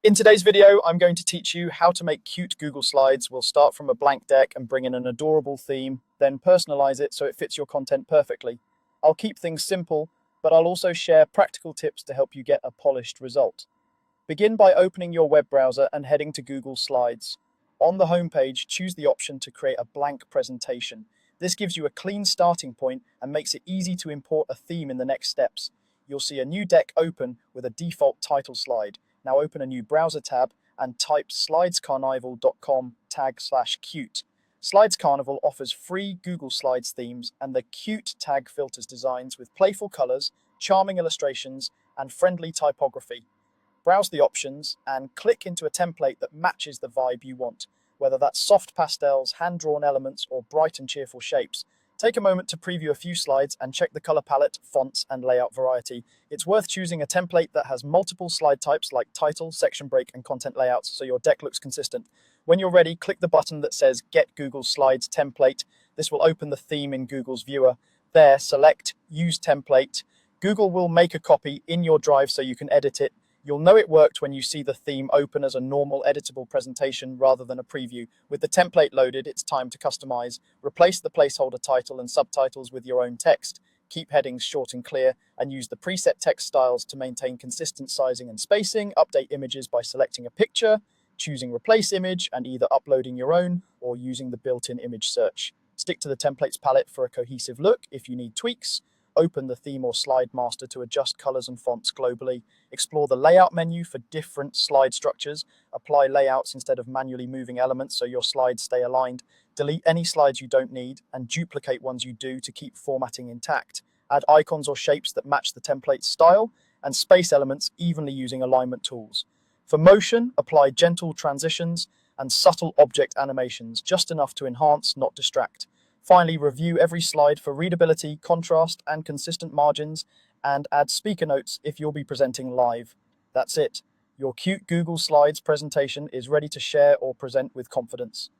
In today's video, I'm going to teach you how to make cute Google Slides. We'll start from a blank deck and bring in an adorable theme, then personalize it so it fits your content perfectly. I'll keep things simple, but I'll also share practical tips to help you get a polished result. Begin by opening your web browser and heading to Google Slides. On the homepage, choose the option to create a blank presentation. This gives you a clean starting point and makes it easy to import a theme in the next steps. You'll see a new deck open with a default title slide. Now open a new browser tab and type slidescarnival.com tag/cute. Slides Carnival offers free Google Slides themes, and the cute tag filters designs with playful colors, charming illustrations, and friendly typography. Browse the options and click into a template that matches the vibe you want, whether that's soft pastels, hand-drawn elements, or bright and cheerful shapes. Take a moment to preview a few slides and check the color palette, fonts, and layout variety. It's worth choosing a template that has multiple slide types like title, section break, and content layouts so your deck looks consistent. When you're ready, click the button that says Get Google Slides Template. This will open the theme in Google's viewer. There, select Use Template. Google will make a copy in your drive so you can edit it. You'll know it worked when you see the theme open as a normal editable presentation rather than a preview. With the template loaded, it's time to customize. Replace the placeholder title and subtitles with your own text. Keep headings short and clear, and use the preset text styles to maintain consistent sizing and spacing. Update images by selecting a picture, choosing replace image, and either uploading your own or using the built-in image search. Stick to the templates palette for a cohesive look. If you need tweaks, open the theme or slide master to adjust colors and fonts globally. Explore the layout menu for different slide structures. Apply layouts instead of manually moving elements so your slides stay aligned. Delete any slides you don't need and duplicate ones you do to keep formatting intact. Add icons or shapes that match the template's style and space elements evenly using alignment tools. For motion, apply gentle transitions and subtle object animations, just enough to enhance, not distract. Finally, review every slide for readability, contrast, and consistent margins, and add speaker notes if you'll be presenting live. That's it. Your cute Google Slides presentation is ready to share or present with confidence.